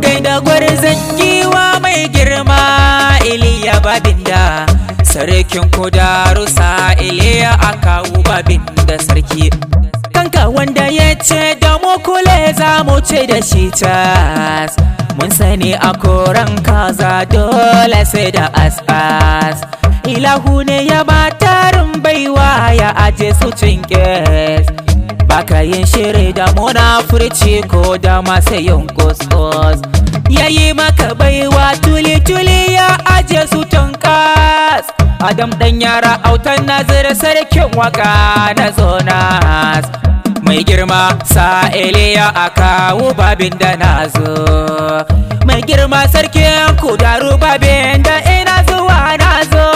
Gaida gwarzon giwa mai girma Iliya babinda, sarkin kudaru sa Iliya akawu babinda sarki. Kanka wanda ya ce da mu kule za mu ce da shi tas. Mun sani a koran kaza dole sai da as-as. Ilahu ne ya ba tarin baiwa ya aje su cinkes. Baka yin shiri da munafurci ko da masu yin kuskus. Yayi maka baiwa tuli-tuli ya aje su tunkas. Adam dan yara autan nazir sarkin waka na zonas. Mai girma sa Iliya akawu babinda nazo. Mai girma sarkin kudaru babinda ina zuwa nazo.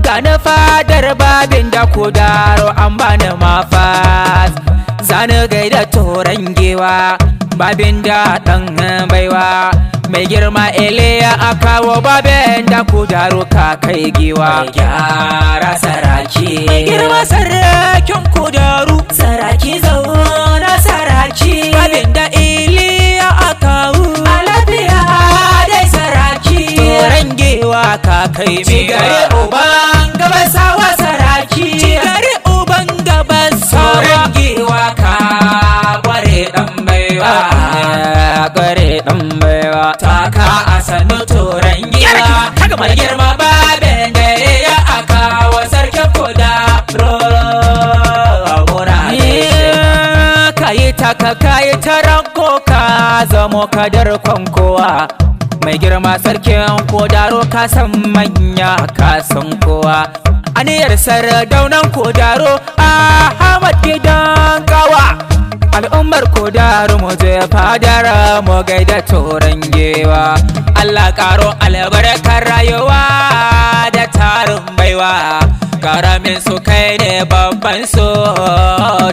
Gani fadar babinda kudaru an bani mafas. Zani gaida toran giwa babinda dan baiwa. Mai girma Iliya akawo babinda kudaru ka kai giwa. Mai gyara saraki, mai girma sarakin kudaru, saraki zauna saraki. Babinda Iliya akawo a lafiya dai saraki. Toran giwa ka kai cigare uban gabasawa saraki. Cigare uban gabasawa. Toran giwa ka kware dan baiwa, kware dan baiwa. Taka a sannu toran giwa, mai girma babinda ya akawo sarkin kudaru. Kayi taka kayi taranko ka zamo kadar kwankowa. Mai girma sarkin kudaru ka san manya ka san kowa. Aniyar sardaunan kudaru Ahmad gidan gawa. Al'ummar kudaru mu je fadar mu gaida toran giwa. Allah karo albarkar rayuwa da tarin baiwa. Karamin su kai ne babban su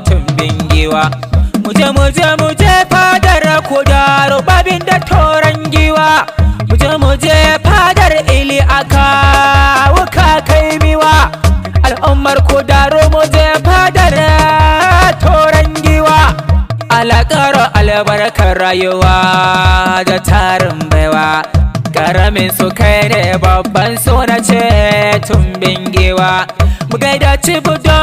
tumbin giwa. Muje fadar kudaru babinda toran giwa. Muje fadar Ili akawu ka kai miwa. Al'ummar kudaru muje fadar toran giwa. Allah karo albarkar rayuwa da tarin baiwa. Karamin su kai ne babban su na ce tumbin giwa. Mu gaida cibudo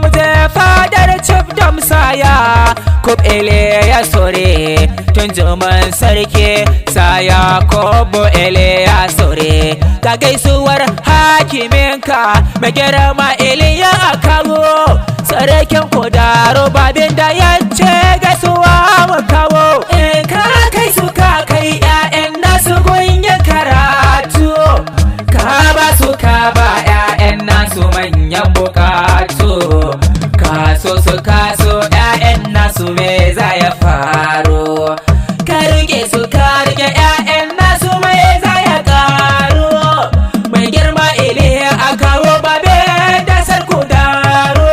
mu je fadar cibdom saya. Kub Iliya sore tun juman sarki saya. Kubu Iliya sore ga gaisuwar hakiminka mai girma Iliya akawo. Sarkin kudaru babinda ya ce gaisuwa mu kawo. In ka kai su ka kai 'ya'yan nasu gunyin karatu. Ka ba su ka ba 'ya'yan nasu manyan bukatu. Kaso su kaso 'ya'yan nasu me za ya faru. Ka rike su ka rike 'ya'yan nasu me za ya karu. Mai girma Iliya akawo babinda sarkin kudaru.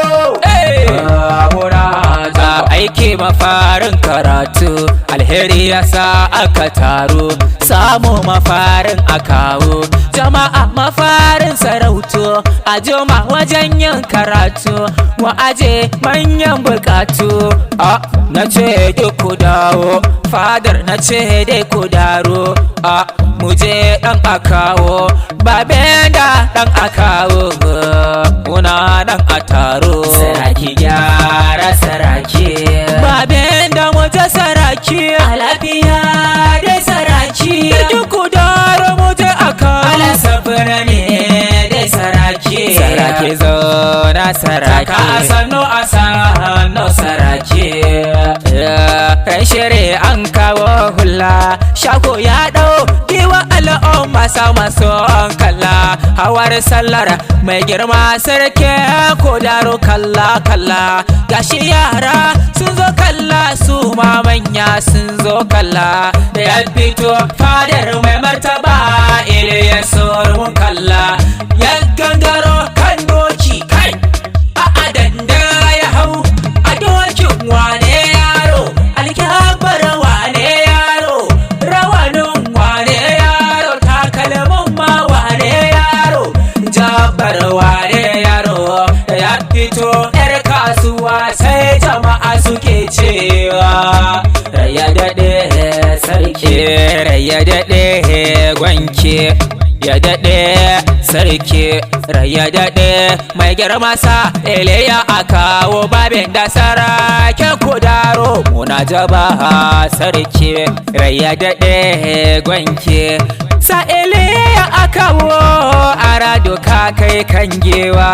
Aiki mafarin karatu alheri ya sa aka taru. Samu mafarin akawo jama'a mafarin sarautu. A joma wajen yin karatu wa aje manyan bukatu. Na ce duk ku dawo fadar na ce dai ku daro. Muje dan akawo babinda dan akawo. Muna dan a taro. Saraki gyara saraki, babinda muje saraki. A lafiya dai saraki. Sarkin kudaru muje akawo. Ala safira ne dai saraki. Saraki zauna saraki. Ka a sannu saraki. Kai shiri an kawo hula. Shako ya dau giwa al'umma sama son kalla. Hawar sallar mai girma sarkin kudaru kalla kalla. Gashi yara sun zo kalla su ma manya sun zo kalla. Da ya fito fadar mai martaba Iliya sorun kalla. Ya gangaro kan doki kai a adanda ya hau. A dokin wane yaro, alkyabar wane yaro, rawanin wane yaro, takalmin ma wane yaro. sarki rai ya daɗe gwanke ya daɗe sarki rai ya daɗe mai girma sa ya a kawo babinda sarakin kudaro muna jaba sarki rai ya daɗe gwanke sa ya a kawo arado ka kai kan gewa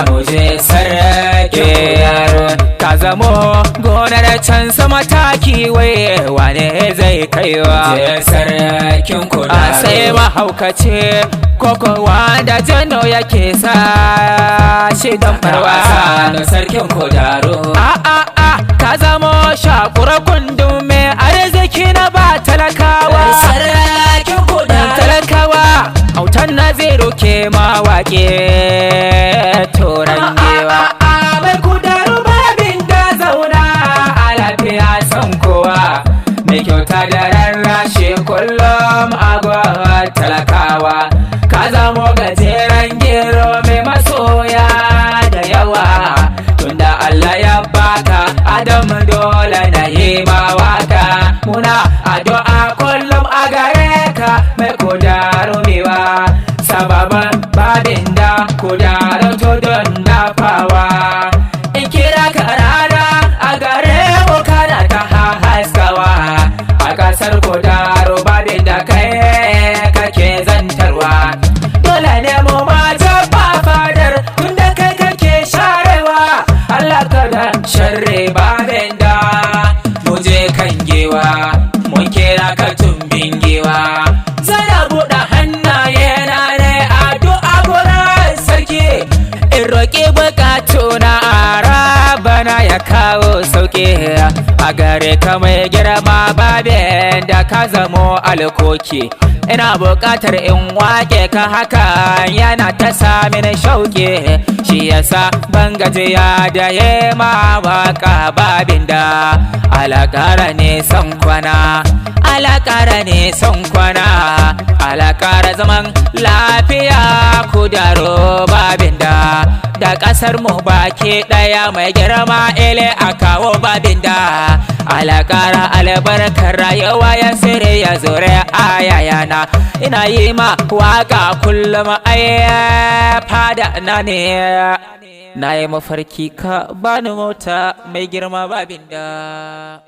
muje sarki kudaro ka zamo gonar can sama taki waye wane zai kaiwa je sarkin kudaro sai mahaukaci koko wanda jano yake sa shi don farwa da sarkin kudaro ka zamo shakura kundume arziki na ba talakawa sarkin kudaro talakawa autan na zai roke mawaƙe turan gewa mai kudaro babinda zauna a lafiya san kowa mai kyauta da rarrashe kullum agwa talakawa ka zamo gajeren gero mai masoya da yawa tunda Allah ya baka Adam dole na yi mawaka muna addu'a kullum a gare ka mai kudaro mewa sababan babinda kudaro to don dafawa in kira ka rana a gare mu kana ta haskawa a kasar kudaro babinda kai kake zantarwa dole ne mu mata ba fadar tunda kai kake sharewa Allah kada sharre babinda mu je kan gewa mun kira ka tumbin gewa zara buɗe hannaye na ne addu'a gurin sarki in roƙi bukatuna bana ya kawo sauƙi a gare ka mai girma babinda ka zamo alkoki ina buƙatar in wake ka haka yana ta samin shauƙi shi yasa ban gajiya da yema waka babinda alaƙara ne son kwana alaƙara ne son kwana alaƙara zaman lafiya kudaro babinda da ƙasar mu baki ɗaya mai girma a kawo babinda alaƙara albarkar rayuwa ya sire ya zure ayayana ina yi ma waka kullum fada na ne na yi mafarki ka bani mota mai girma babinda